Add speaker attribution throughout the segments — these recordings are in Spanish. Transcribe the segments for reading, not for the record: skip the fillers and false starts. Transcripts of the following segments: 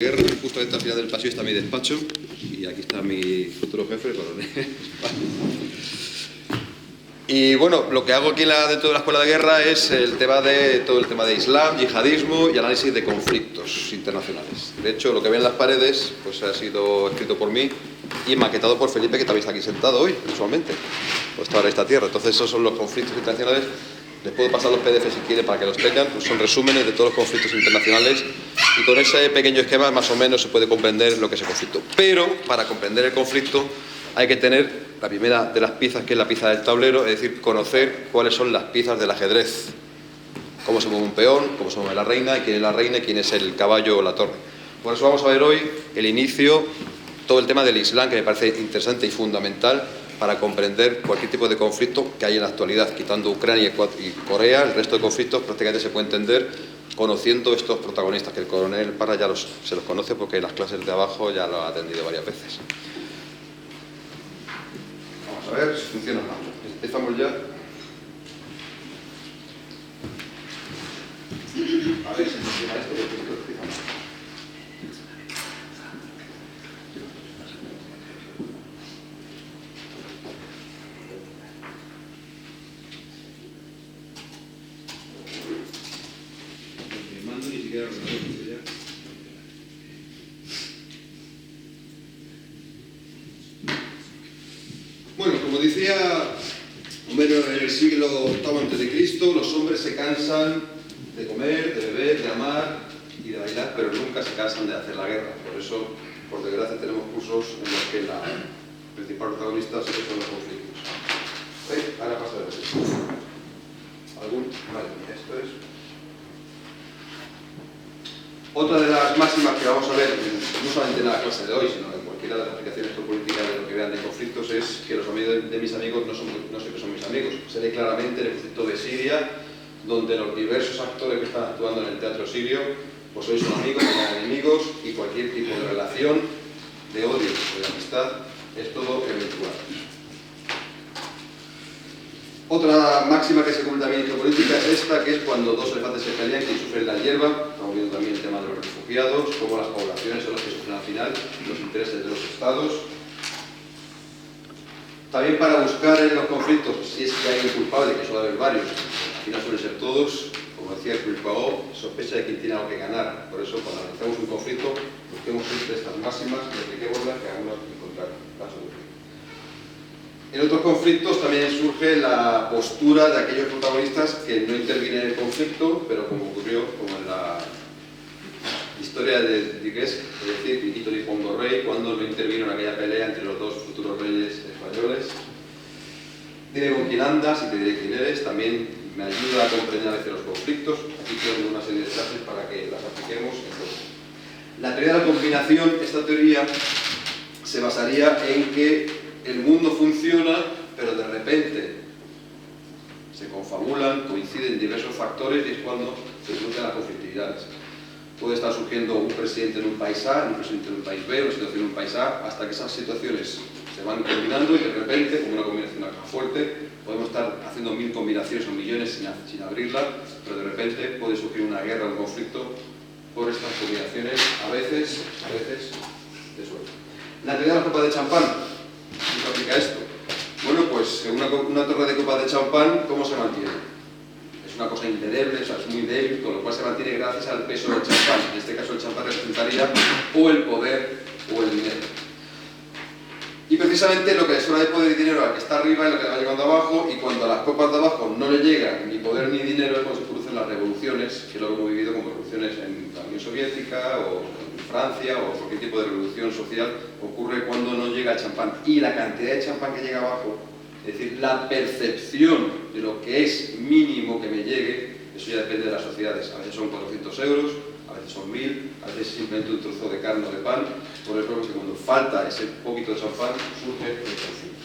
Speaker 1: Guerra, justamente al final del pasillo está mi despacho y aquí está mi futuro jefe, el coronel. Y bueno, lo que hago aquí dentro de la Escuela de Guerra es todo el tema de Islam, yihadismo y análisis de conflictos internacionales. De hecho, lo que ven en las paredes pues ha sido escrito por mí y maquetado por Felipe, que también está aquí sentado hoy, visualmente. Pues ahora esta tierra. Entonces esos son los conflictos internacionales. Les puedo pasar los PDF si quieren para que los tengan, pues son resúmenes de todos los conflictos internacionales y con ese pequeño esquema más o menos se puede comprender lo que es el conflicto. Pero para comprender el conflicto hay que tener la primera de las piezas, que es la pieza del tablero, es decir, conocer cuáles son las piezas del ajedrez, cómo se mueve un peón, cómo se mueve la reina, y quién es la reina y quién es el caballo o la torre. Por eso vamos a ver hoy el inicio, todo el tema del Islam, que me parece interesante y fundamental para comprender cualquier tipo de conflicto que hay en la actualidad. Quitando Ucrania y Corea, el resto de conflictos prácticamente se puede entender conociendo estos protagonistas, que el coronel Parra ya se los conoce porque en las clases de abajo ya lo ha atendido varias veces. Vamos a ver si funciona o no. Empezamos ya. A ver si funciona esto, porque esto empieza mal. Bueno, como decía Homero en el siglo VIII a.C., los hombres se cansan de comer, de beber, de amar y de bailar, pero nunca se cansan de hacer la guerra. Por eso, por desgracia, tenemos cursos en los que la principal protagonista siempre son los conflictos. Ahora pasa de eso. Vale, esto es. Otra de las máximas que vamos a ver, no solamente en la clase de hoy, sino en cualquiera de las aplicaciones geopolíticas de lo que vean de conflictos, es que los amigos de mis amigos no siempre son mis amigos. Se ve claramente en el conflicto de Siria, donde los diversos actores que están actuando en el teatro sirio, pues hoy son amigos, son enemigos, y cualquier tipo de relación, de odio o de amistad, es todo eventual. Otra máxima que se cumple también en geopolítica es esta, que es cuando dos elefantes se pelean, quien sufre la hierba. Estamos viendo también el tema de los refugiados, cómo las poblaciones son las que sufren al final los intereses de los estados. También para buscar en los conflictos, si es que hay un culpable, que suele haber varios, al final suelen ser todos, como decía el Poirot, sospecha de quien tiene algo que ganar. Por eso, cuando analizamos un conflicto, busquemos siempre estas máximas y apliquémoslas, que algunas encontrar la solución. En otros conflictos también surge la postura de aquellos protagonistas que no intervienen en el conflicto, pero como ocurrió en la historia de Duques, es decir, Quito de Pongo Rey, cuando no intervino en aquella pelea entre los dos futuros reyes españoles. Dime con quién andas y te diré quién eres, también me ayuda a comprender a veces los conflictos. Aquí tengo una serie de frases para que las apliquemos en todo. La teoría de la combinación, esta teoría se basaría en que el mundo funciona, pero de repente se confabulan, coinciden diversos factores y es cuando se producen las conflictividades. Puede estar surgiendo un presidente en un país A, un presidente en un país B, una situación en un país A, hasta que esas situaciones se van combinando y de repente, como una combinación acá fuerte, podemos estar haciendo 1000 combinaciones o millones sin abrirla, pero de repente puede surgir una guerra o un conflicto por estas combinaciones, a veces de suerte. La teoría de la copa de champán. ¿Qué aplica esto? Bueno, pues una torre de copas de champán, ¿cómo se mantiene? Es una cosa indeleble, o sea, es muy débil, con lo cual se mantiene gracias al peso del champán. En este caso el champán representaría o el poder o el dinero. Y precisamente lo que le sobra de poder y dinero al que está arriba es lo que le va llegando abajo, y cuando a las copas de abajo no le llegan ni poder ni dinero es cuando se producen las revoluciones, que luego hemos vivido como revoluciones en la Unión Soviética o en Francia o cualquier tipo de revolución social, ocurre cuando no llega el champán. Y la cantidad de champán que llega abajo, es decir, la percepción de lo que es mínimo que me llegue, eso ya depende de las sociedades. A veces son 400 euros, a veces son 1000, a veces simplemente un trozo de carne o de pan. Por eso, que cuando falta ese poquito de champán, surge el conflicto.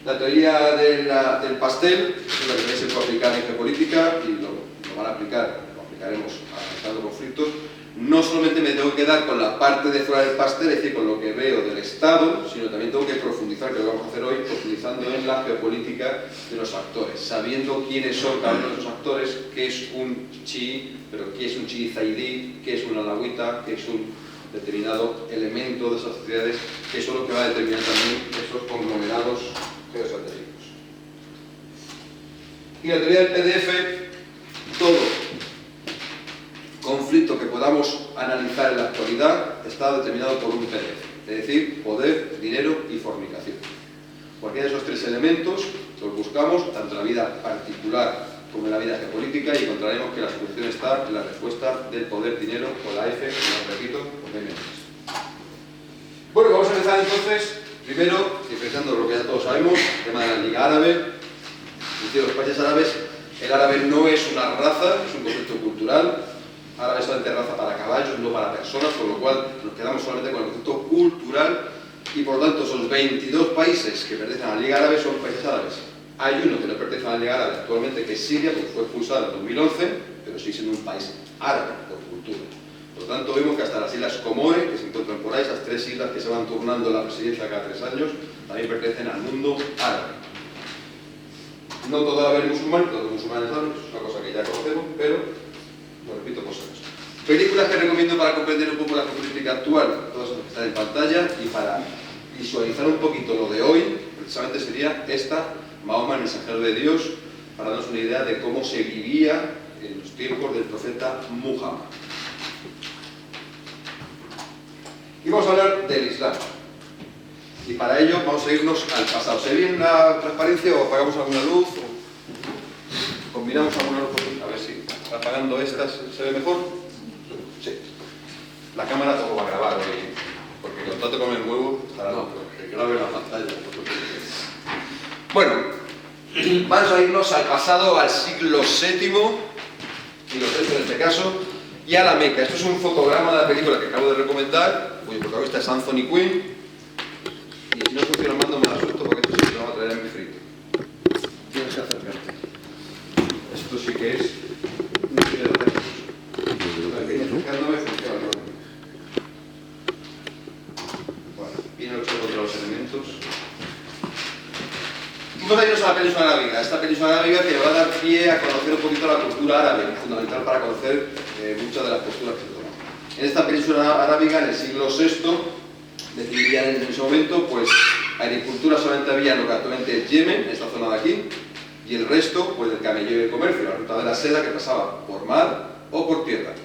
Speaker 1: La teoría del pastel es la que se puede aplicar en geopolítica y lo aplicaremos analizando conflictos. No solamente me tengo que quedar con la parte de fuera del pastel, es decir, con lo que veo del Estado, sino también tengo que profundizar, que lo vamos a hacer hoy, profundizando en la geopolítica de los actores, sabiendo quiénes son cada uno de esos actores, qué es un chií, pero ¿qué es un chiizaidí? ¿Qué es un alawita? ¿Qué es un determinado elemento de esas sociedades? Que eso es lo que va a determinar también esos conglomerados geoestratégicos. Y la teoría del PDF, todo conflicto que podamos analizar en la actualidad está determinado por un PDF, es decir, poder, dinero y fornicación. Cualquiera de esos tres elementos los buscamos tanto en la vida particular como en la vida geopolítica y encontraremos que la solución está en la respuesta del poder, dinero o la F, como repito, con M. Bueno, vamos a empezar entonces, primero, diferenciando lo que ya todos sabemos, el tema de la Liga Árabe. En los países árabes, el árabe no es una raza, es un concepto cultural. Árabe es solamente raza para caballos, no para personas, con lo cual nos quedamos solamente con el concepto cultural y por lo tanto esos 22 países que pertenecen a la Liga Árabe son países árabes. Hay uno que no pertenece a la Liga Árabe actualmente, que es Siria, porque fue expulsada en 2011, pero sigue siendo un país árabe por cultura. Por lo tanto, vemos que hasta las Islas Comore, que se encuentran por ahí, esas tres islas que se van turnando la presidencia cada 3 años, también pertenecen al mundo árabe. No todo árabe es musulmán, todos los musulmanes árabes, es una cosa que ya conocemos, pero, lo repito, por si acaso. Películas que recomiendo para comprender un poco la geopolítica actual, todas las que están en pantalla, y para visualizar un poquito lo de hoy, precisamente sería esta, Mahoma, el mensajero de Dios, para darnos una idea de cómo se vivía en los tiempos del profeta Muhammad. Y vamos a hablar del Islam. Y para ello vamos a irnos al pasado. ¿Se ve bien la transparencia o apagamos alguna luz? ¿O combinamos alguna luz? A ver si apagando estas se ve mejor. Sí. La cámara todo va a grabar hoy, porque con tanto comer huevo estará que grabe la pantalla. Bueno, vamos a irnos al pasado, al siglo VII, siglo VI en este caso, y a la Meca. Esto es un fotograma de la película que acabo de recomendar, cuyo protagonista es Anthony Quinn. Y si no funciona el mando, me da susto porque esto sí lo va a traer en mi frito. Tienes que acercarte. Esto sí que es un video de acercándome funciona el mando. Bueno, viene los contra los elementos. Vamos a irnos a la península arábiga. Esta península arábiga que va a dar pie a conocer un poquito la cultura árabe, fundamental para conocer muchas de las posturas que se toman. En esta península arábiga, en el siglo VI, decidirían en ese momento, pues agricultura solamente había en lo que actualmente es Yemen, en esta zona de aquí, y el resto, pues del camelleo y el comercio, la ruta de la seda que pasaba por mar o por tierra.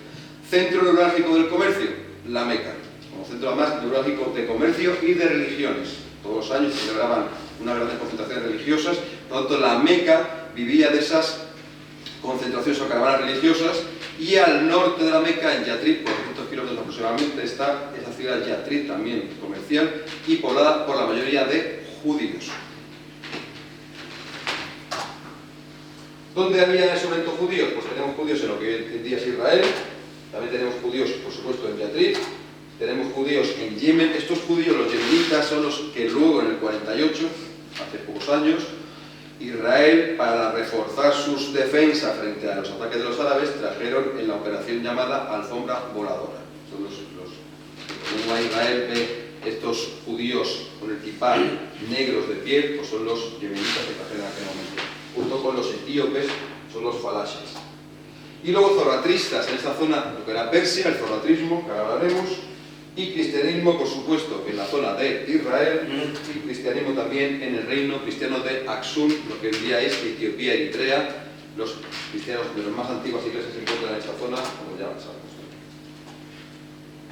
Speaker 1: Centro neurálgico del comercio, la Meca, como centro más neurálgico de comercio y de religiones. Todos los años se celebraban unas grandes concentraciones religiosas, por lo tanto la Meca vivía de esas concentraciones o caravanas religiosas, y al norte de la Meca, en Yatrib, por 200 kilómetros aproximadamente, está esa ciudad Yatrib, también comercial, y poblada por la mayoría de judíos. ¿Dónde había en ese momento judíos? Pues tenemos judíos en lo que hoy en día es Israel, también tenemos judíos, por supuesto, en Yatrib, tenemos judíos en Yemen. Estos judíos, los yemenitas, son los que luego, en el 48, hace pocos años, Israel, para reforzar sus defensas frente a los ataques de los árabes, trajeron en la operación llamada alfombra voladora. Son los que cuando Israel ve estos judíos con el kipá negros de piel, pues son los yemenitas que trajeron en aquel momento. Junto con los etíopes, son los falashes. Y luego zoratristas en esta zona, lo que era Persia, el zoratrismo, que ahora hablaremos, y cristianismo, por supuesto, en la zona de Israel, y cristianismo también en el reino cristiano de Aksum, lo que hoy día es Etiopía, Eritrea. Los cristianos de las más antiguas iglesias se encuentran en esta zona, como ya sabemos.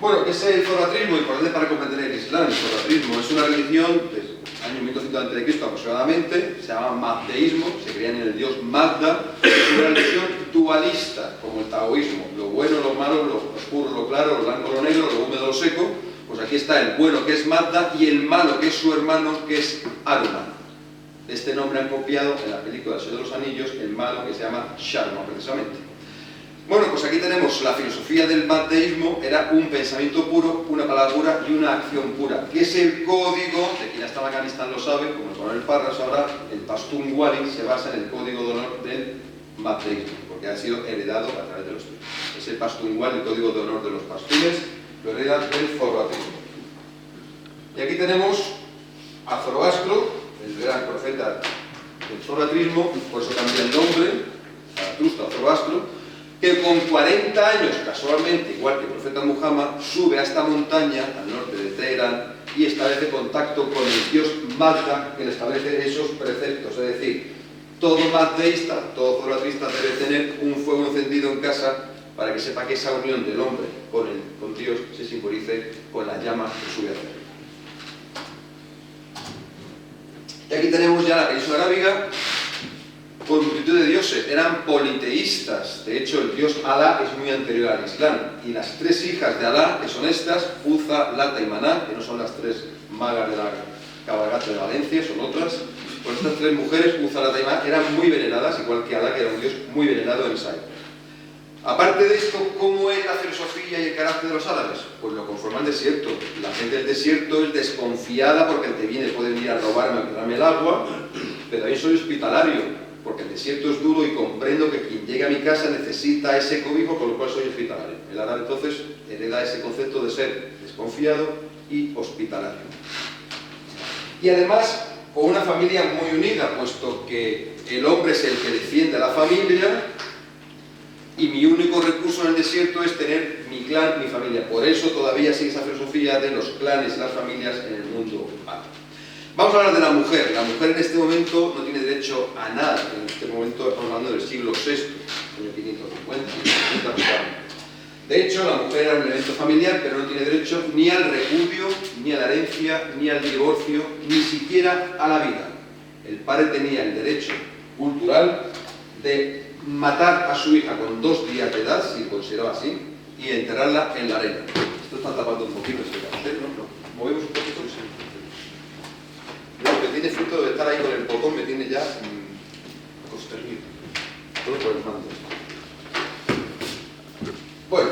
Speaker 1: Bueno, ¿qué es el zoratrismo? Importante para comprender el Islam. El zoratrismo es una religión del año 1200 a.C. aproximadamente, se llama mazdeísmo, se creían en el dios Mazda. Es una religión dualista, como el taoísmo, lo bueno, lo malo, lo oscuro, lo claro, lo blanco, lo negro, lo húmedo, lo seco. Pues aquí está el bueno, que es Mazda, y el malo, que es su hermano, que es Aruman. De este nombre han copiado en la película El Señor de los Anillos el malo, que se llama Sharma, precisamente. Bueno, pues aquí tenemos la filosofía del mazdeísmo, era un pensamiento puro, una palabra pura y una acción pura, que es el código, de quien ya está en Afganistán lo sabe, como el coronel Parras ahora, el Pashtun Wali se basa en el código de honor del mazdeísmo, porque ha sido heredado a través de los tiempos. Es el Pashtun Wali, el código de honor de los pastunes, lo hereda del zoroastrismo. Y aquí tenemos a Zoroastro, el gran profeta del zoroastrismo, por eso cambia el nombre, Zaratustra, Zoroastro. que con 40 años, casualmente, igual que el profeta Muhammad, sube a esta montaña al norte de Teherán y establece contacto con el dios Magda, que le establece esos preceptos. Es decir, todo mazdeísta, todo zoroastrista debe tener un fuego encendido en casa para que sepa que esa unión del hombre con Dios se simbolice con la llama que sube al cielo. Y aquí tenemos ya la península arábiga con multitud de dioses, eran politeístas. De hecho, el dios Alá es muy anterior al Islam. Y las tres hijas de Alá, que son estas, Uza, Lata y Maná, que no son las tres magas de la cabalgata de Valencia, son otras. Pues estas tres mujeres, Uza, Lata y Maná, eran muy veneradas, igual que Alá, que era un dios muy venerado en Sai. Aparte de esto, ¿cómo es la filosofía y el carácter de los árabes? Pues lo conforma el desierto. La gente del desierto es desconfiada porque el que viene puede venir a robarme, a quitarme el agua, pero también soy hospitalario, porque el desierto es duro y comprendo que quien llega a mi casa necesita ese cobijo, con lo cual soy hospitalario. El árabe entonces hereda ese concepto de ser desconfiado y hospitalario. Y además, con una familia muy unida, puesto que el hombre es el que defiende a la familia, y mi único recurso en el desierto es tener mi clan, mi familia. Por eso todavía sigue esa filosofía de los clanes y las familias en el mundo árabe. Vamos a hablar de la mujer. La mujer en este momento no tiene derecho a nada. En este momento estamos hablando del siglo VI, año 550. De hecho, la mujer era un elemento familiar, pero no tiene derecho ni al repudio, ni a la herencia, ni al divorcio, ni siquiera a la vida. El padre tenía el derecho cultural de matar a su hija con 2 días de edad, si consideraba así, y enterrarla en la arena. Esto está tapando un poquito este cartel, ¿no? Movemos un poquito, sí. Lo que tiene fruto de estar ahí con el botón me tiene ya constreñido. Todo por el mando. Bueno,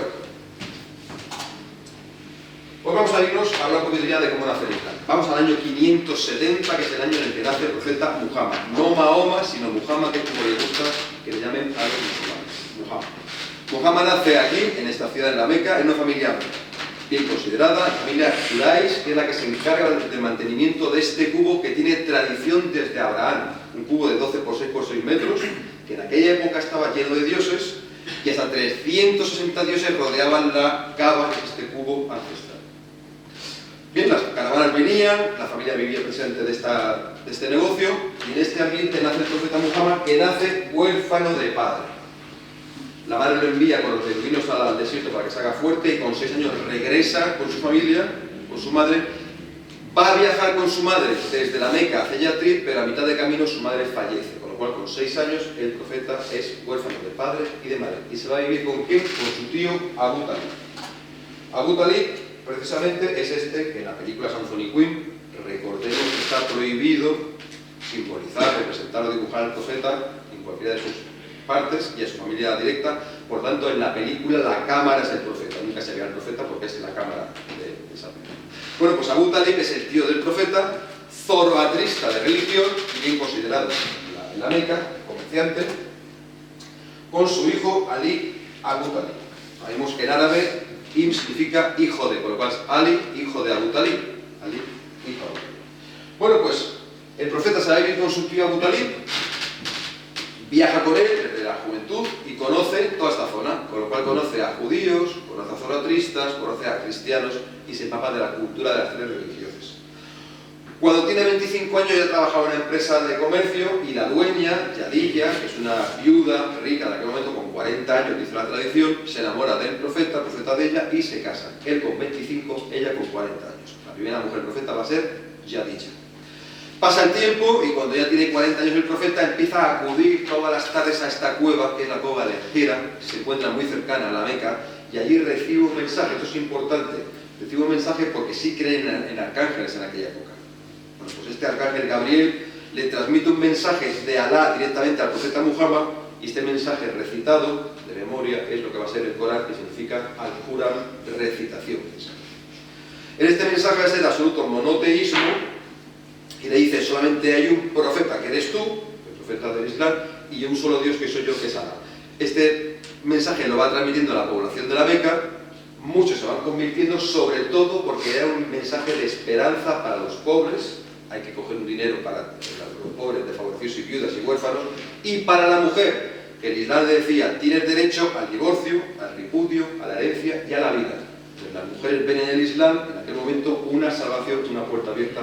Speaker 1: pues vamos a irnos a hablar un poquito ya de cómo nace el Islam. Vamos al año 570, que es el año en el que nace el profeta Muhammad. No Mahoma, sino Muhammad, que es como le gusta que le llamen a los musulmanes. Muhammad nace aquí, en esta ciudad de la Meca, en una familia bien considerada, la familia Quraysh, que es la que se encarga del mantenimiento de este cubo que tiene tradición desde Abraham. Un cubo de 12 por 6 por 6 metros, que en aquella época estaba lleno de dioses, y hasta 360 dioses rodeaban la Kaaba, este cubo ancestral. Bien, las caravanas venían, la familia vivía presente de este negocio, y en este ambiente nace el profeta Muhammad, que nace huérfano de padre. La madre lo envía con los beduinos al desierto para que se haga fuerte, y con 6 años regresa con su familia, con su madre. Va a viajar con su madre desde la Meca hacia Yatrib, pero a mitad de camino su madre fallece, con lo cual con 6 años el profeta es huérfano de padre y de madre. ¿Y se va a vivir con quién? Con su tío Abu Talib. Abu Talib precisamente es este que en la película Samson y Queen, recordemos que está prohibido simbolizar, representar o dibujar al profeta en cualquiera de sus partes y a su familia directa. Por tanto, en la película la cámara es el profeta, nunca se ve al profeta porque es la cámara de esa película. Bueno, pues Abu Talib es el tío del profeta, zoroastrista de religión y bien considerado en la Meca, comerciante, con su hijo Ali Abu Talib. Sabemos que en árabe Im significa hijo de, por lo cual es Ali, hijo de Abu Talib. Ali, hijo de Abu Talib. Bueno, pues el profeta se va a vivir con su tío Abu Talib, viaja con él desde la juventud y conoce toda esta zona, con lo cual conoce a judíos, conoce a zoroastristas, conoce a cristianos y se empapa de la cultura de las 3 religiones. Cuando tiene 25 años ya trabajaba en una empresa de comercio y la dueña, Yadilla, que es una viuda rica en aquel momento con 40 años, dice la tradición, se enamora del profeta, el profeta de ella, y se casan. Él con 25, ella con 40 años. La primera mujer profeta va a ser Yadilla. Pasa el tiempo y cuando ya tiene 40 años el profeta empieza a acudir todas las tardes a esta cueva, que es la cueva de Hira, que se encuentra muy cercana a la Meca, y allí recibe un mensaje. Esto es importante, recibe un mensaje porque sí creen en arcángeles en aquella época. Bueno, pues este arcángel Gabriel le transmite un mensaje de Alá directamente al profeta Muhammad, y este mensaje recitado de memoria es lo que va a ser el Corán, que significa Al-Qur'an, recitación. En este mensaje va a ser de absoluto monoteísmo, y le dice: solamente hay un profeta, que eres tú, el profeta del Islam, y un solo Dios, que soy yo, que es Alá. Este mensaje lo va transmitiendo a la población de la Meca. Muchos se van convirtiendo, sobre todo porque era un mensaje de esperanza para los pobres. Hay que coger un dinero para los pobres, desfavorecidos y viudas y huérfanos, y para la mujer, que el Islam le decía: tienes derecho al divorcio, al repudio, a la herencia y a la vida. Entonces, las mujeres ven en el Islam, en aquel momento, una salvación, una puerta abierta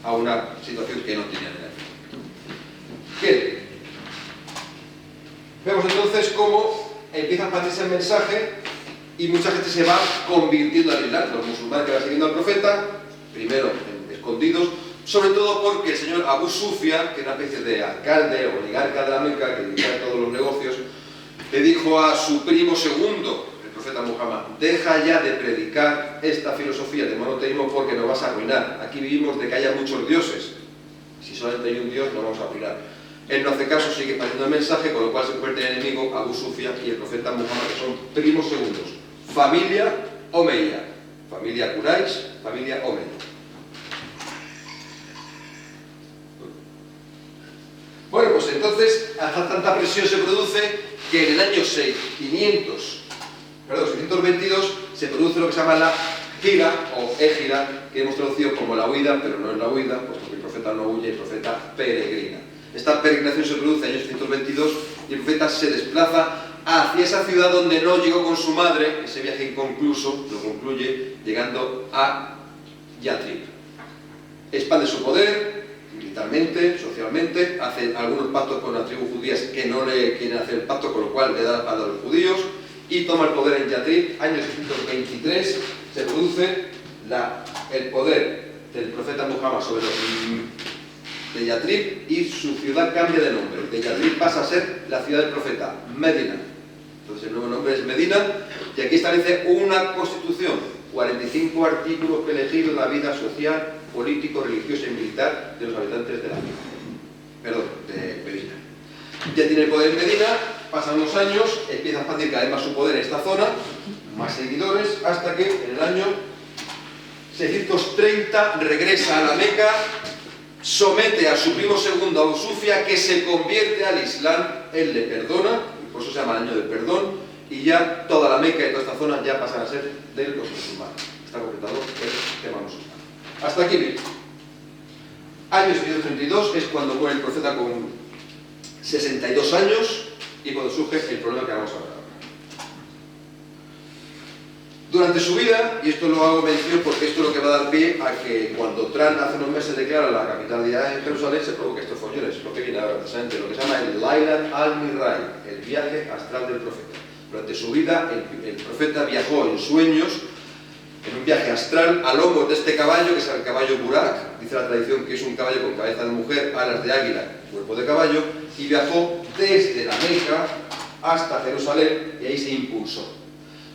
Speaker 1: a una situación que no tenían en el Bien, vemos entonces cómo empieza a expandirse el mensaje y mucha gente se va convirtiendo al Islam. Los musulmanes que van siguiendo al profeta, primero escondidos, sobre todo porque el señor Abu Sufyan, que era una especie de alcalde o oligarca de la Meca, que dirigía todos los negocios, le dijo a su primo segundo, el profeta Muhammad: deja ya de predicar esta filosofía de monoteísmo porque nos vas a arruinar. Aquí vivimos de que haya muchos dioses. Si solamente hay un dios, nos vamos a arruinar. Él no hace caso, sigue expandiendo el mensaje, con lo cual se convierte en enemigo Abu Sufyan y el profeta Muhammad, que son primos segundos. Familia Omeya. Familia Quraysh, familia Omeya. Bueno, pues entonces, tanta presión se produce que en el año 622 se produce lo que se llama la gira o égira, que hemos traducido como la huida, pero no es la huida, pues porque el profeta no huye, el profeta peregrina. Esta peregrinación se produce en el año 622 y el profeta se desplaza hacia esa ciudad donde no llegó con su madre. Ese viaje inconcluso lo concluye llegando a Yatrib. Expande su poder militarmente, socialmente, hace algunos pactos con las tribus judías que no le quieren hacer el pacto, con lo cual le da la espalda a los judíos y toma el poder en Yatrib. Año 623 se produce el poder del profeta Muhammad sobre los de Yatrib y su ciudad cambia de nombre. De Yatrib pasa a ser la ciudad del profeta, Medina. Entonces el nuevo nombre es Medina y aquí establece una constitución, 45 artículos que elegir la vida social, político, religiosa y militar de los habitantes de la Medina. Ya tiene el poder en Medina, pasan los años, empieza a expandir cada vez más su poder en esta zona, más seguidores, hasta que en el año 630 regresa a la Meca, somete a su primo segundo, Abu Sufyan, que se convierte al Islam. Él le perdona, y por eso se llama el año del perdón, y ya toda la Meca y toda esta zona ya pasan a ser de los musulmanes. Está completado el tema musulmán. Hasta aquí bien. Año 632 es cuando muere el profeta con 62 años y cuando surge el problema que vamos a ver ahora. Durante su vida, y esto lo hago mención porque esto es lo que va a dar pie a que cuando Trump hace unos meses declara la capitalidad en Jerusalén, se provoca estos follones, lo que viene ahora precisamente, lo que se llama el Laylat al-Mi'raj, el viaje astral del profeta. Durante su vida, el profeta viajó en sueños, en un viaje astral, a lomos de este caballo, que es el caballo Burak. Dice la tradición que es un caballo con cabeza de mujer, alas de águila, cuerpo de caballo, y viajó desde la Meca hasta Jerusalén y ahí se impulsó.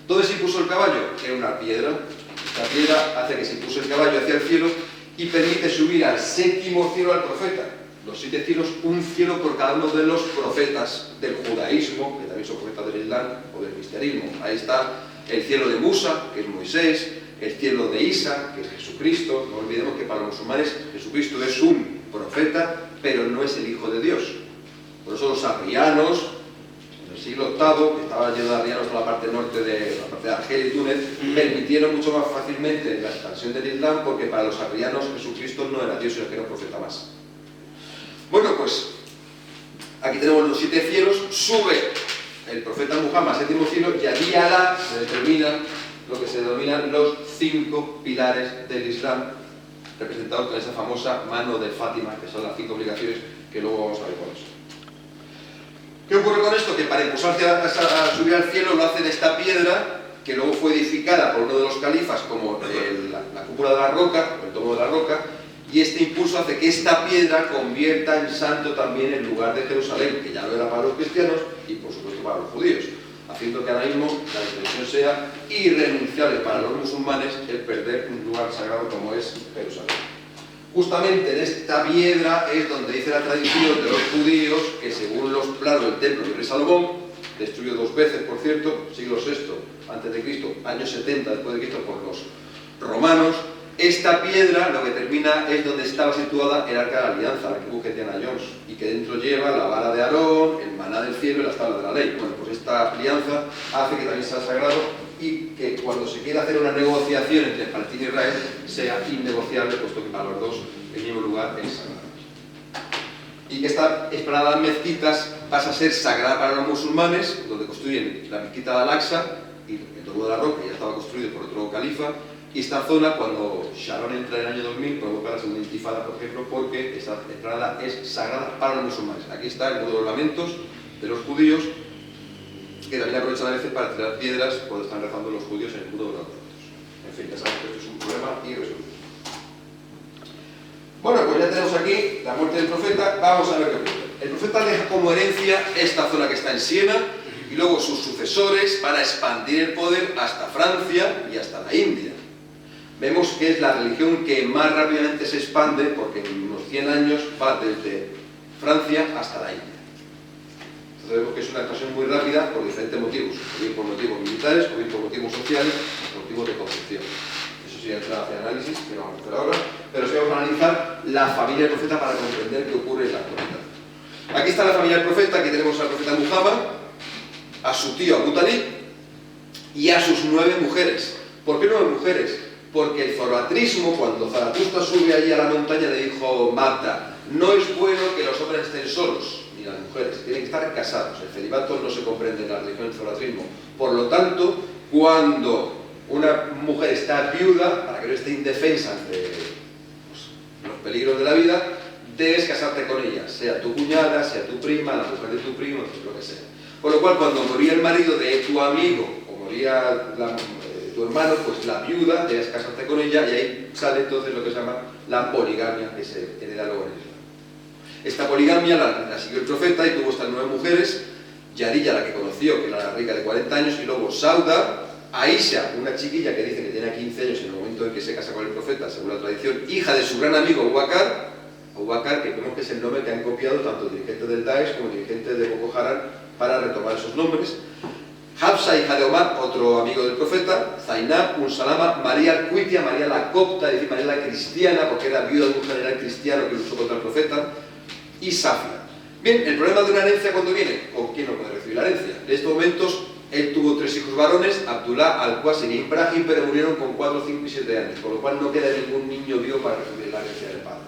Speaker 1: ¿Dónde se impuso el caballo? Era una piedra. Esta piedra hace que se impulse el caballo hacia el cielo y permite subir al séptimo cielo al profeta. Los 7 cielos, un cielo por cada uno de los profetas del judaísmo, que también son profetas del Islam o del cristianismo. Ahí está el cielo de Musa, que es Moisés, el cielo de Isa, que es Jesucristo. No olvidemos que para los musulmanes Jesucristo es un profeta, pero no es el Hijo de Dios. Por eso los arrianos, en el siglo VIII, que estaba lleno de arrianos por la parte norte de Argelia y Túnez, permitieron mucho más fácilmente la expansión del Islam, porque para los arrianos Jesucristo no era Dios, sino que era un profeta más. Bueno, pues aquí tenemos los 7 cielos, sube el profeta Muhammad al séptimo cielo y allí Alá se determina lo que se denominan los 5 pilares del Islam, representados con esa famosa mano de Fátima, que son las 5 obligaciones que luego vamos a ver cuáles son. ¿Qué ocurre con esto? Que para impulsarse a subir al cielo lo hace de esta piedra, que luego fue edificada por uno de los califas como la cúpula de la roca, o el tomo de la roca, y este impulso hace que esta piedra convierta en santo también el lugar de Jerusalén, que ya no era para los cristianos y por supuesto para los judíos, haciendo que ahora mismo la decisión sea irrenunciable para los musulmanes el perder un lugar sagrado como es Jerusalén. Justamente en esta piedra es donde dice la tradición de los judíos que según los planos del templo del rey Salomón, destruido 2 veces por cierto, siglo VI antes de Cristo, año 70 después de Cristo por los romanos, esta piedra lo que termina es donde estaba situada el Arca de la Alianza, la que busca Indiana Jones, y que dentro lleva la vara de Aarón, el maná del cielo y las tablas de la ley. Bueno, pues esta alianza hace que también sea sagrado y que cuando se quiera hacer una negociación entre Palestina e Israel sea innegociable, puesto que para los dos el mismo lugar es sagrado. Y que esta esplanada mezquitas pasa a ser sagrada para los musulmanes, donde construyen la mezquita de Al-Aqsa y el Domo de la Roca ya estaba construido por otro califa. Y esta zona, cuando Sharon entra en el año 2000, provoca la segunda intifada, por ejemplo, porque esta entrada es sagrada para los musulmanes. Aquí está el muro de los lamentos de los judíos, que también aprovechan a veces para tirar piedras cuando están rezando los judíos en el muro de los lamentos. En fin, ya sabemos que esto es un problema irresoluble. Bueno, pues ya tenemos aquí la muerte del profeta. Vamos a ver qué ocurre. El profeta deja como herencia esta zona que está en Siena, y luego sus sucesores para expandir el poder hasta Francia y hasta la India. Vemos que es la religión que más rápidamente se expande, porque en unos 100 años va desde Francia hasta la India. Entonces vemos que es una expansión muy rápida por diferentes motivos, o bien por motivos militares, o bien por motivos sociales, o motivos de concepción. Eso sí entra hacia análisis, que no vamos a hacer ahora, pero sí vamos a analizar la familia del profeta para comprender qué ocurre en la actualidad. Aquí está la familia del profeta. Aquí tenemos al profeta Muhammad, a su tío Abu Talib y a sus 9 mujeres. ¿Por qué 9 mujeres? Porque el zoroastrismo, cuando Zaratustra sube allí a la montaña, le dijo Marta: no es bueno que los hombres estén solos, ni las mujeres, tienen que estar casados. El celibato no se comprende en la religión del zoroastrismo. Por lo tanto, cuando una mujer está viuda, para que no esté indefensa ante los peligros de la vida, debes casarte con ella, sea tu cuñada, sea tu prima, la mujer de tu primo, lo que sea. Por lo cual, cuando moría el marido de tu amigo, o moría tu hermano, pues la viuda, debes casarte con ella, y ahí sale entonces lo que se llama la poligamia, que se hereda luego en el Islam. Esta poligamia la siguió el profeta y tuvo estas 9 mujeres: Yadilla, la que conoció, que era la rica de 40 años, y luego Sauda, Aisha, una chiquilla que dice que tenía 15 años en el momento en que se casa con el profeta, según la tradición, hija de su gran amigo Abu Bakr, que vemos que es el nombre que han copiado tanto dirigentes del Daesh como dirigentes de Boko Haram para retomar esos nombres. Hafsa, hija de Omar, otro amigo del profeta. Zainab, Salama, María Alcuitia, María la copta, es decir, María la cristiana, porque era viuda de un general cristiano que luchó contra el profeta. Y Safia. Bien, el problema de una herencia, ¿cuándo viene? ¿Con quién no puede recibir la herencia? En estos momentos, él tuvo 3 hijos varones: Abdullah, Al-Qasim y Ibrahim, pero murieron con 4, 5 y 7 años, por lo cual no queda ningún niño vivo para recibir la herencia del padre.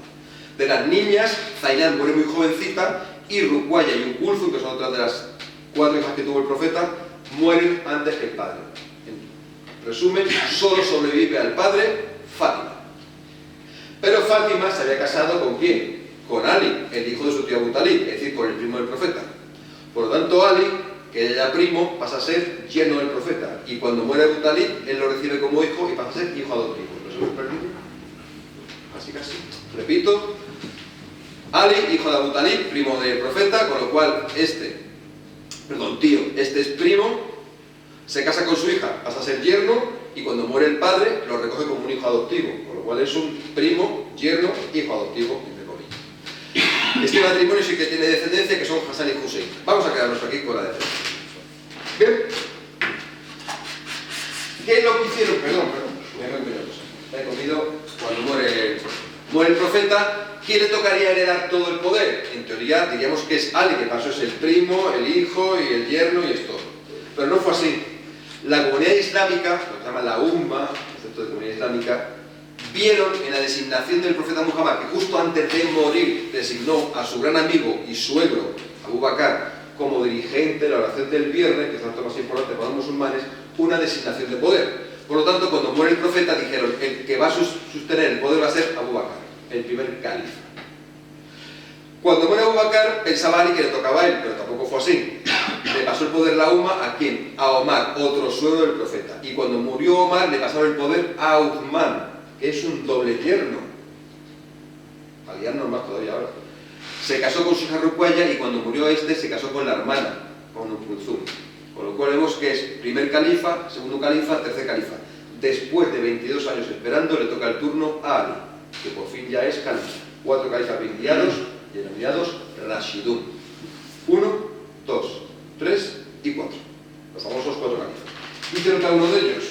Speaker 1: De las niñas, Zainab muere muy jovencita, y Ruqayya y Kulthum, que son otras de las 4 hijas que tuvo el profeta, mueren antes que el padre. En resumen, solo sobrevive al padre Fátima. Pero Fátima se había casado ¿con quién? Con Ali, el hijo de su tío Abu Talib, es decir, con el primo del profeta. Por lo tanto, Ali, que era primo, pasa a ser yerno del profeta, y cuando muere Abu Talib, él lo recibe como hijo y pasa a ser hijo adoptivo. ¿Lo hemos perdido? Así casi. Repito: Ali, hijo de Abu Talib, primo del profeta, con lo cual tío, este es primo, se casa con su hija, pasa a ser yerno, y cuando muere el padre lo recoge como un hijo adoptivo, con lo cual es un primo, yerno, hijo adoptivo, entre comillas. Este matrimonio sí que tiene descendencia, que son Hassan y Hussein. Vamos a quedarnos aquí con la descendencia. Bien. ¿Qué es lo que hicieron? Perdón, me he comido cuando muere el profeta. ¿Quién le tocaría heredar todo el poder? En teoría diríamos que es Ali, que pasó es el primo, el hijo y el yerno y es todo. Pero no fue así. La comunidad islámica, lo que se llama la Umma, el concepto de comunidad islámica, vieron en la designación del profeta Muhammad, que justo antes de morir designó a su gran amigo y suegro, Abu Bakr, como dirigente de la oración del viernes, que es tanto más importante para los musulmanes, una designación de poder. Por lo tanto, cuando muere el profeta, dijeron: el que va a sostener el poder va a ser Abu Bakr, el primer califa. Cuando muere Abu Bakr, pensaba Ali que le tocaba a él, pero tampoco fue así. Le pasó el poder la Umma ¿a quién? A Omar, otro suegro del profeta. Y cuando murió Omar, le pasaron el poder a Uthman, que es un doble yerno. Al liarnos más todavía ahora. Se casó con su hija Ruqayya, y cuando murió se casó con la hermana, con Kulthum. Con lo cual vemos que es primer califa, segundo califa, tercer califa. Después de 22 años esperando, le toca el turno a Ali, que por fin ya es califa. 4 califas enviados, denominados Rashidun. 1, 2, 3 y 4. Los famosos 4 califas. ¿Qué hicieron cada uno de ellos?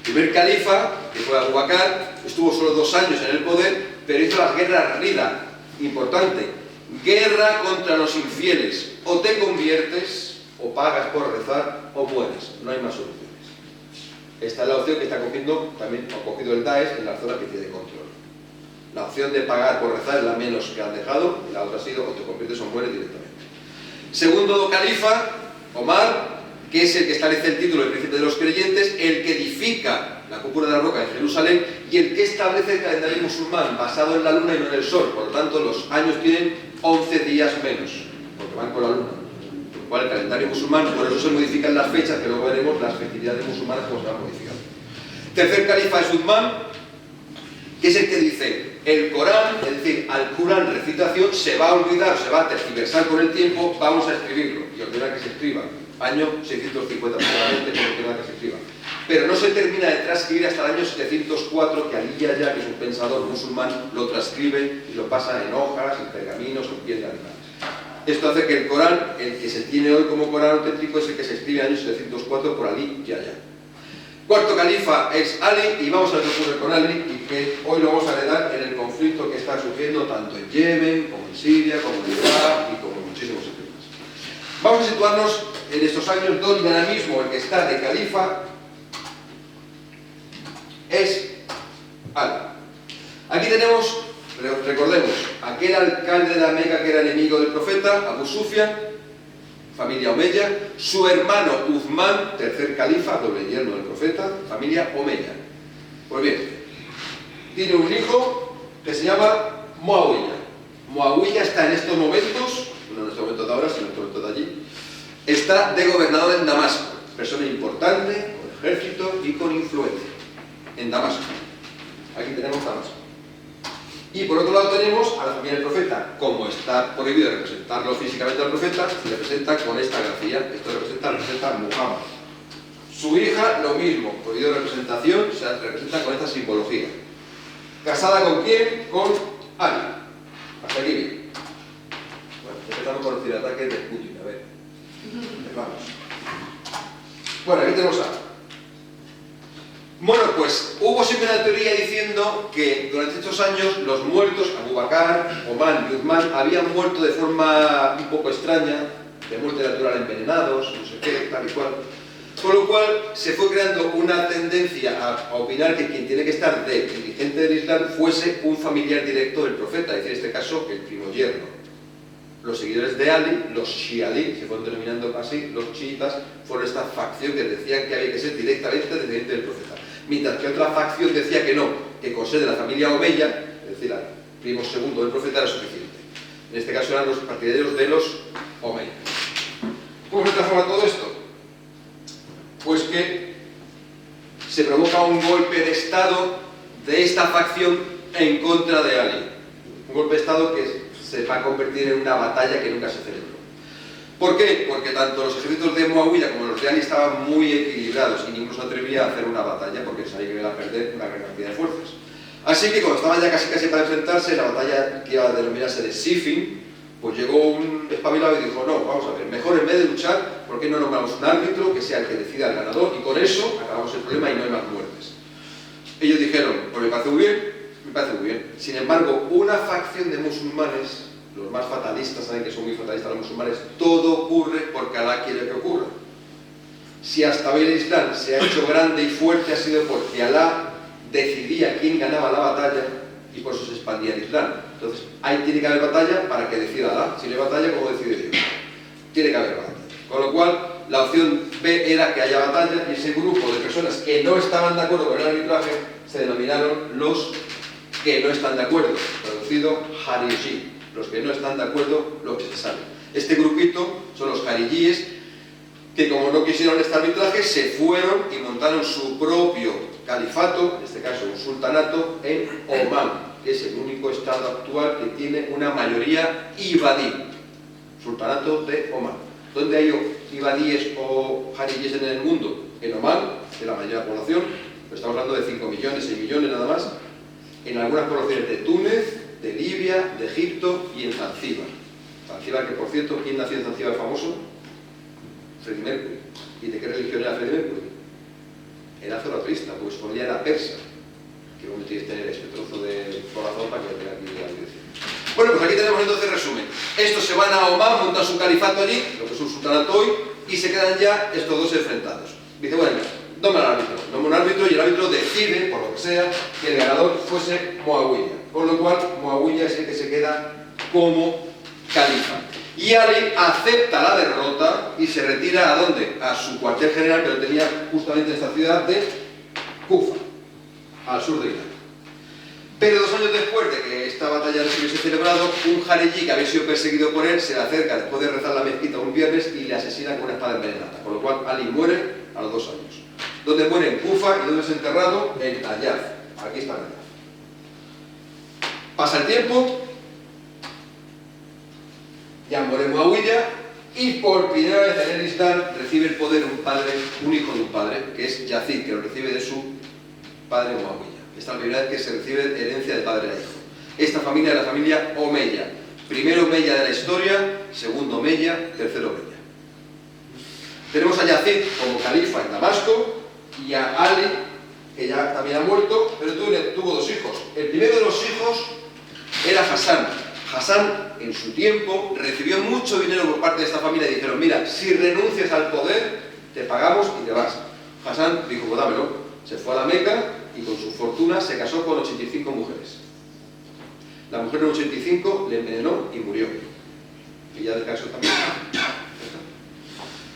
Speaker 1: El primer califa, que fue Abu Bakr, estuvo solo 2 años en el poder, pero hizo las guerras Rida. Importante: guerra contra los infieles. O te conviertes, o pagas por rezar, o mueres. No hay más soluciones. Esta es la opción que está cogiendo también, ha cogido el Daesh en la zona que tiene control. La opción de pagar por rezar es la menos que han dejado, y la otra ha sido o te conviertes o mueres directamente. Segundo califa, Omar, que es el que establece el título de príncipe de los creyentes, el que edifica la cúpula de la roca en Jerusalén y el que establece el calendario musulmán basado en la luna y no en el sol. Por lo tanto, los años tienen 11 días menos, porque van con la luna. Por lo cual, el calendario musulmán, por eso se modifican las fechas, que luego veremos las festividades musulmanas cómo se van modificando. Tercer califa es Uthman, que es el que dice, el Corán, es decir, al Corán recitación, se va a olvidar, se va a tergiversar con el tiempo, vamos a escribirlo, y ordena que se escriba. Año 650 aproximadamente, ordena que se escriba. Pero no se termina de transcribir hasta el año 704, que Ali Yahya, que es un pensador musulmán, lo transcribe y lo pasa en hojas, en pergaminos, en piel de animales. Esto hace que el Corán, el que se tiene hoy como Corán auténtico, es el que se escribe en el año 704 por Ali Yahya. Cuarto califa es Ali, y vamos a ver qué ocurre con Ali, y que hoy lo vamos a heredar en el conflicto que está surgiendo tanto en Yemen, como en Siria, como en Irak y como en muchísimos sitios más. Vamos a situarnos en estos años donde ahora mismo el que está de califa es Ali. Aquí tenemos, recordemos, aquel alcalde de la Meca que era enemigo del profeta, Abu Sufyan, familia Omeya, su hermano Uthman, tercer califa, doble yerno del profeta, familia Omeya. Pues bien, tiene un hijo que se llama Muawiyah. Muawiyah está en estos momentos, no en estos momentos de ahora, sino en estos momentos de allí, está de gobernador en Damasco, persona importante, con ejército y con influencia, en Damasco. Aquí tenemos Damasco. Y por otro lado tenemos a la familia del profeta. Como está prohibido representarlo físicamente al profeta, se le presenta con esta grafía. Esto representa a Muhammad. Su hija, lo mismo, prohibido representación, se representa con esta simbología. ¿Casada con quién? Con Ali. Hasta aquí bien. Bueno, empezamos con los ciberataques de Putin. A ver. Vamos. Bueno, aquí tenemos a... Bueno, pues hubo siempre una teoría diciendo que durante estos años los muertos, Abu Bakr, Oman y Uthman, habían muerto de forma un poco extraña, de muerte natural envenenados, no sé qué, tal y cual. Con lo cual se fue creando una tendencia a opinar que quien tiene que estar de dirigente del Islam fuese un familiar directo del profeta, es decir, en este caso el primo yerno. Los seguidores de Ali, los Shi'alí, se fueron denominando así, los chiitas, fueron esta facción que decían que había que ser directamente descendiente del profeta. Mientras que otra facción decía que no, que con ser de la familia Omeya, es decir, el primo segundo del profeta, era suficiente. En este caso eran los partidarios de los Omeya. ¿Cómo se transforma todo esto? Pues que se provoca un golpe de Estado de esta facción en contra de Ali. Un golpe de Estado que se va a convertir en una batalla que nunca se celebró. ¿Por qué? Porque tanto los ejércitos de Muawiyah como los de Ali estaban muy equilibrados y ninguno se atrevía a hacer una batalla porque sabía que iba a perder una gran cantidad de fuerzas. Así que cuando estaban ya casi para enfrentarse, la batalla que iba a denominarse de Siffin, pues llegó un espabilado y dijo, no, vamos a ver, mejor en vez de luchar, ¿por qué no nombramos un árbitro que sea el que decida el ganador? Y con eso acabamos el problema y no hay más muertes. Ellos dijeron, pues me parece muy bien, me parece muy bien. Sin embargo, una facción de musulmanes, los más fatalistas saben que son muy fatalistas los musulmanes, todo ocurre porque Alá quiere que ocurra. Si hasta hoy el Islam se ha hecho grande y fuerte ha sido porque Alá decidía quién ganaba la batalla y por eso se expandía el Islam. Entonces, ahí tiene que haber batalla para que decida Alá. Si no hay batalla, ¿cómo decide Dios? Tiene que haber batalla. Con lo cual, la opción B era que haya batalla y ese grupo de personas que no estaban de acuerdo con el arbitraje se denominaron los que no están de acuerdo, traducido Hariji. Los que no están de acuerdo, los que se salen. Este grupito son los Harijíes, que como no quisieron este arbitraje, se fueron y montaron su propio califato, en este caso un sultanato, en Omán, que es el único estado actual que tiene una mayoría ibadí. Sultanato de Omán. ¿Dónde hay ibadíes o harijíes en el mundo? En Omán, de la mayoría de la población, estamos hablando de 5 millones, 6 millones nada más, en algunas poblaciones de Túnez, de Libia, de Egipto y en Zanzíbar. Zanzíbar, que por cierto, ¿quién nació en Zanzíbar famoso? Freddie Mercury. ¿Y de qué religión era Freddie Mercury? Era zoroastrista, pues su familia era persa. Que no me tienes que tener este trozo de corazón para que lo tenga aquí la dirección. Bueno, pues aquí tenemos entonces resumen. Estos se van a Omán, montan su califato allí, lo que es un sultanato hoy, y se quedan ya estos dos enfrentados. Dice, bueno, nombra al árbitro. Nombra un árbitro y el árbitro decide, por lo que sea, que el ganador fuese Muawiyah. con lo cual Muawiyah es el que se queda como califa. Y Ali acepta la derrota y se retira ¿a dónde? A su cuartel general, que lo tenía justamente en esta ciudad de Kufa, al sur de Irán. Pero 2 años después de que esta batalla se hubiese celebrado, un jaredí que había sido perseguido por él se le acerca después de rezar la mezquita un viernes y le asesina con una espada envenenada, con lo cual Ali muere a los 2 años. ¿Dónde muere? En Kufa. ¿Y dónde es enterrado? En Nayaf. Aquí está Nayaf. Pasa el tiempo, ya muere Muawiyah y por primera vez en el Islam recibe el poder un hijo de un padre, que es Yazid, que lo recibe de su padre Muawiyah. Esta es la primera vez que se recibe herencia de padre a hijo. Esta familia es la familia Omeya. Primero Omeya de la historia, segundo Omeya, tercero Omeya. Tenemos a Yazid como califa en Damasco y a Ali, que ya también ha muerto, pero tuvo 2 hijos. El primero de los hijos era Hassan. Hassan, en su tiempo, recibió mucho dinero por parte de esta familia y dijeron: mira, si renuncias al poder, te pagamos y te vas. Hassan dijo: pues dámelo. Se fue a la Meca y con su fortuna se casó con 85 mujeres. La mujer en 85 le envenenó y murió. Y ya descansó también.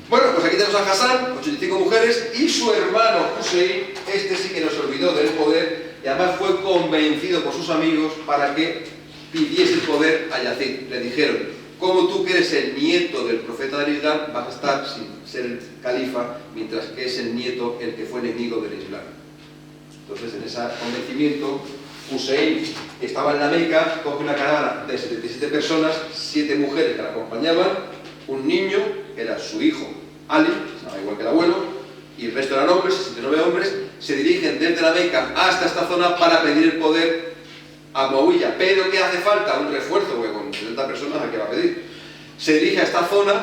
Speaker 1: Bueno, pues aquí tenemos a Hassan, 85 mujeres, y su hermano Hussein. Este sí que nos olvidó del poder y además fue convencido por sus amigos para que pidiese el poder a Yazid. Le dijeron: como tú que eres el nieto del profeta del Islam, vas a estar sin ser el califa, mientras que es el nieto el que fue enemigo del Islam. Entonces, en ese convencimiento, Hussein estaba en la Meca, coge una caravana de 77 personas, 7 mujeres que la acompañaban, un niño, que era su hijo Ali, igual que el abuelo, y el resto eran hombres, 69 hombres, se dirigen desde la Meca hasta esta zona para pedir el poder a Muawiyah. Pero ¿qué hace falta? Un refuerzo, porque con 70 personas ¿a qué va a pedir? Se dirige a esta zona,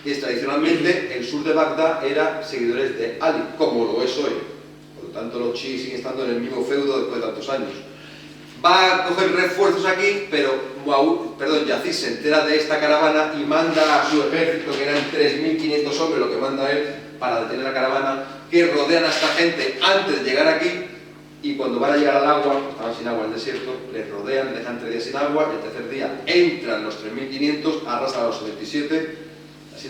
Speaker 1: que es tradicionalmente el sur de Bagdad, era seguidores de Ali, como lo es hoy. Por lo tanto, los chiíes siguen estando en el mismo feudo después de tantos años. Va a coger refuerzos aquí, pero Yazid se entera de esta caravana y manda a su ejército, que eran 3.500 hombres, lo que manda él, para detener la caravana, que rodean a esta gente antes de llegar aquí, y cuando van a llegar al agua, estaban sin agua en el desierto, les rodean, dejan 3 días sin agua, y el tercer día entran los 3.500, arrasan a los 77, así